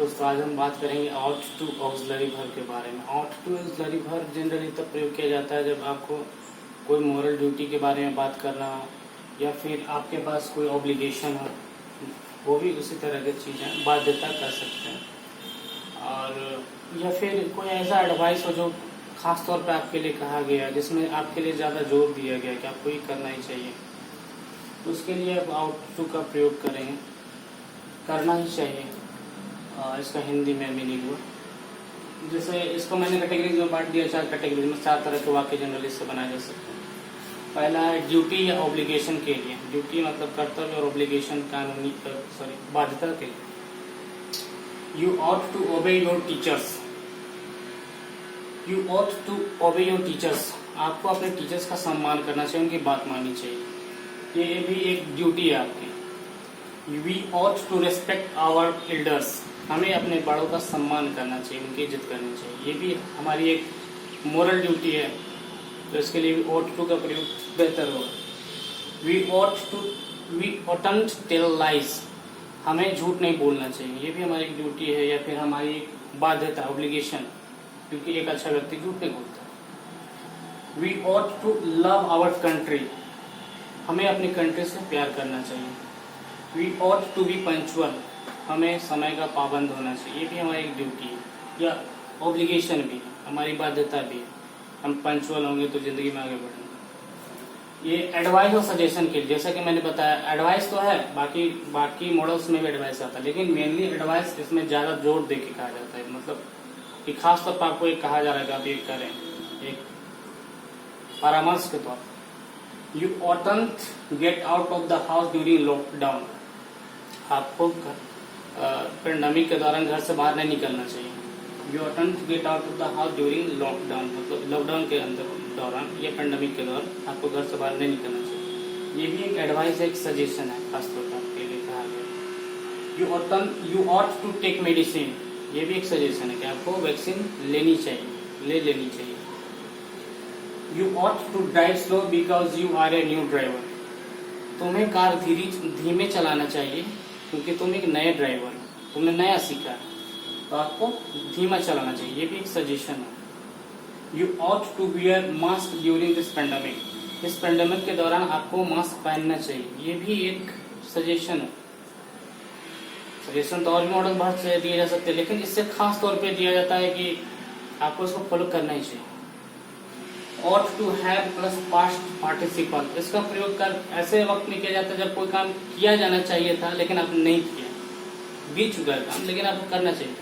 दोस्तों, आज हम बात करेंगे आउट टू ऑक्सिलरी वर्ब के बारे में। Ought to auxiliary verb generally तब प्रयोग किया जाता है जब आपको कोई मॉरल ड्यूटी के बारे में बात करना हो या फिर आपके पास कोई ऑब्लिगेशन हो, वो भी उसी तरह की चीज़ें बाध्यता कर सकते हैं। और या फिर कोई ऐसा एडवाइस हो जो खास तौर पे आपके लिए कहा गया, जिसमें आपके लिए ज़्यादा जोर दिया गया कि आपको ये करना ही चाहिए, तो उसके लिए आप आउट टू का प्रयोग करेंगे, करना ही चाहिए। इसका हिंदी में मीनिंग हुआ, जैसे इसको मैंने कैटेगरीज में बांट दिया। 4 कैटेगरीज में 4 तरह के वाक्य जनरली इससे बनाए जा सकते हैं। पहला है ड्यूटी या ऑब्लिगेशन के लिए। ड्यूटी मतलब कर्तव्य और ऑब्लिगेशन कानूनी बाध्यता के लिए। You ought to obey your teachers. You ought to obey your teachers. आपको अपने टीचर्स का सम्मान करना चाहिए, उनकी बात माननी चाहिए। ये भी एक ड्यूटी है आपकी। We ought to respect our elders. हमें अपने बड़ों का सम्मान करना चाहिए, उनकी इज्जत करनी चाहिए। ये भी हमारी एक मोरल ड्यूटी है, तो इसके लिए ऑट टू का प्रयोग बेहतर होगा। We ought not tell lies. हमें झूठ नहीं बोलना चाहिए, ये भी हमारी एक ड्यूटी है या फिर हमारी एक बाध्यता, ऑब्लिगेशन, क्योंकि एक अच्छा व्यक्ति झूठ नहीं बोलता। We ought to love our country. हमें अपनी कंट्री से प्यार करना चाहिए। We ought to be punctual. हमें समय का पाबंद होना चाहिए, ये भी हमारी एक ड्यूटी है या ऑब्लिगेशन भी है, हमारी बाध्यता भी है। हम पंक्चुअल होंगे तो जिंदगी में आगे बढ़ेंगे। ये एडवाइस और सजेशन के लिए, जैसा कि मैंने बताया, एडवाइस तो है, बाकी मॉडल्स में भी एडवाइस आता है, लेकिन मेनली एडवाइस इसमें ज्यादा जोर दे के कहा जाता है। मतलब कि खास तौर पर आपको एक कहा जा रहा है कि आप ये करें, एक परामर्श के तौर पर। You oughtn't get out of the house during lockdown. आपको पेंडेमिक के दौरान घर से बाहर नहीं निकलना चाहिए। You oughtn't get out of the house during lockdown, मतलब लॉकडाउन के दौरान या पेंडेमिक के दौरान आपको घर से बाहर नहीं निकलना चाहिए। ये भी एक एडवाइस, एक सजेशन है, खासतौर पर आपके लिए कहा गया। You ought to take medicine. ये भी एक सजेशन है कि आपको वैक्सीन लेनी चाहिए, ले लेनी चाहिए। You ought to drive slow because you are a new driver. तुम्हें कार धीमे चलाना चाहिए क्योंकि तुम एक नए ड्राइवर हो, तुमने नया सीखा है, तो आपको धीमा चलाना चाहिए। ये भी एक सजेशन है। You ought to wear mask during this pandemic. इस पेंडेमिक के दौरान आपको मास्क पहनना चाहिए, ये भी एक सजेशन है। सजेशन तो और भी मॉडल बहुत से दिए जा सकते हैं, लेकिन इससे खास तौर पे दिया जाता है कि आपको इसको फॉलो करना ही चाहिए। ought to have plus past participle. इसका प्रयोग कर ऐसे वक्त में किया जाता है जब कोई काम किया जाना चाहिए था लेकिन आपने नहीं किया, बीत चुका है काम, लेकिन आपको करना चाहिए।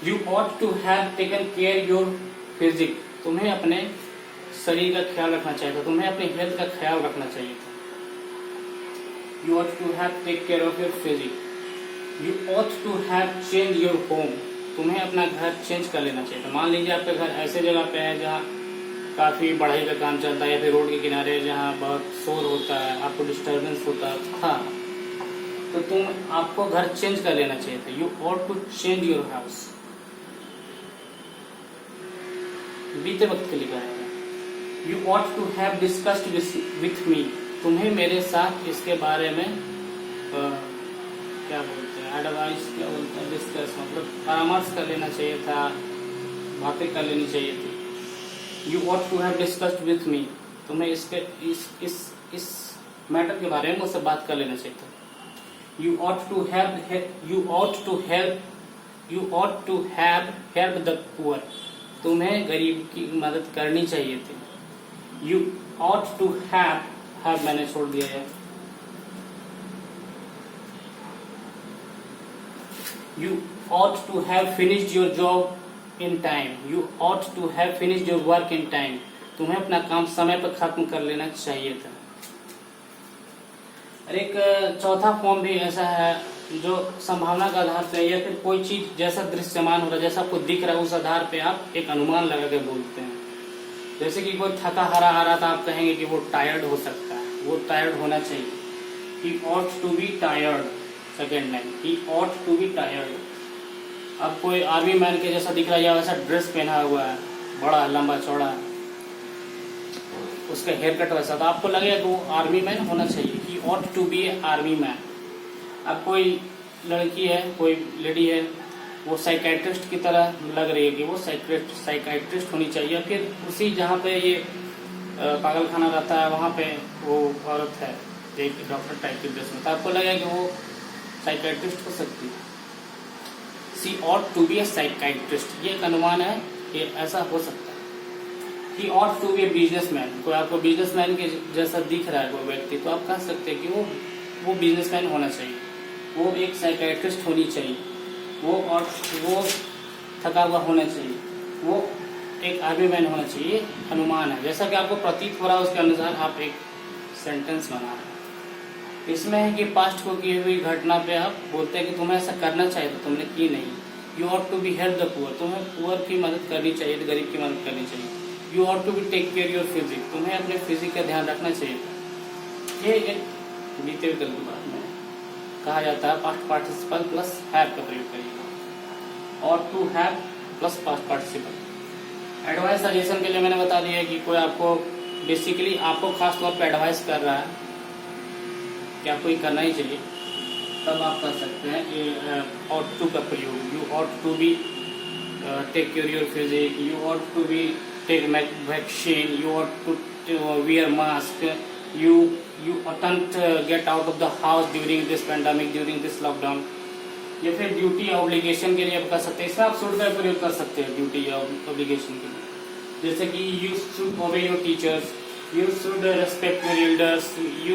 You ought to have taken care your physic। तुम्हें अपने शरीर का ख्याल रखना चाहिए था, तुम्हें अपने हेल्थ का ख्याल रखना चाहिए था। You ought to have take care of your physic। You ought to have change your home। तुम्हें अपना घर चेंज कर लेना चाहिए था। मान लीजिए आपका घर ऐसे जगह पे है जहाँ काफी बढ़ाई का काम चलता है या फिर रोड के किनारे जहाँ बहुत शोर होता है, आपको डिस्टर्बेंस होता था, तो आपको घर चेंज कर लेना चाहिए था। You ought to change your house। बीते वक्त के लिए कहा है। You ought to have discussed with me। तुम्हें मेरे साथ इसके बारे में क्या बोलते हैं, एडवाइस क्या बोलते हैं, डिस्कस मतलब परामर्श कर लेना चाहिए था, बातें कर लेनी चाहिए थी। You ought to have discussed with me। तुम्हें इस मैटर के बारे में मुझसे बात कर लेना चाहिए था। You ought to have helped the poor। तुम्हें गरीब की मदद करनी चाहिए थी। यू ought to have मैंने छोड़ दिया है। You ought to have finished your job in time। You ought to have finished your work in time। तुम्हें अपना काम समय पर खत्म कर लेना चाहिए था। और एक चौथा फॉर्म भी ऐसा है जो संभावना का आधार पे या फिर कोई चीज जैसा दृश्यमान हो रहा है, जैसा आपको दिख रहा है, उस आधार पे आप एक अनुमान लगा के बोलते हैं। जैसे कि कोई थका हारा आ रहा था, आप कहेंगे कि वो टायर्ड हो सकता है, वो टायर्ड होना चाहिए। He ought to be tired। Second line, he ought to be tired। अब कोई आर्मी मैन के जैसा दिख रहा है या वैसा ड्रेस पहना हुआ है, बड़ा लंबा चौड़ा, उसका हेयर कट वैसा, तो आपको लगेगा कि वो आर्मी मैन होना चाहिए। He ought to be army man. अब कोई लड़की है, कोई लेडी है, वो साइकेट्रिस्ट की तरह लग रही है कि वो साइकेट्रिस्ट होनी चाहिए, फिर उसी जहाँ पे ये पागल खाना रहता है वहाँ पे वो औरत है एक डॉक्टर टाइप के ड्रेस में, तो आपको लगेगा कि वो साइकेट्रिस्ट हो सकती है। She ought to be a psychiatrist, ये एक अनुमान है कि ऐसा हो सकता है। He ought to be a businessman, कोई आपको बिजनेसमैन के जैसा दिख रहा है कोई व्यक्ति, तो आप कह सकते हैं कि वो बिजनेसमैन होना चाहिए, वो एक साइकेट्रिस्ट होनी चाहिए, वो थका हुआ होना चाहिए, वो एक आर्मी मैन होना चाहिए। अनुमान है, जैसा कि आपको प्रतीत हो रहा है उसके अनुसार आप एक सेंटेंस बना रहे हैं। इसमें है कि पास्ट को की हुई घटना पे आप बोलते हैं कि तुम्हें ऐसा करना चाहिए तो तुमने की नहीं। You ought to be help the poor, तुम्हें पुअर की मदद करनी चाहिए, गरीब की मदद करनी चाहिए। You ought to be take care your physique, तुम्हें अपने फिजिक का ध्यान रखना चाहिए। ये एक बीते हुए कल की बात में कहा जाता है पास्ट पार्टिसिपल प्लस हैव का प्रयोग करिएगा, और to have plus past participle. Advice suggestion के लिए मैंने बता दिया कि कोई आपको बेसिकली आपको खास तौर पे एडवाइस कर रहा है कि आपको ये करना ही चाहिए, तब आप कर सकते हैं ऑट टू का प्रयोग। You ought to be take care your physique, you ought to be take vaccine, you ought to wear mask, you oughtn't get out of the house during this pandemic, during this lockdown। या फिर duty या obligation के लिए आप कर सकते हैं, इसमें आप शुड का प्रयोग कर सकते हैं ड्यूटी या ऑब्लिगेशन के लिए, जैसे कि यू शुड ओबे your teachers, you should respect your elders, you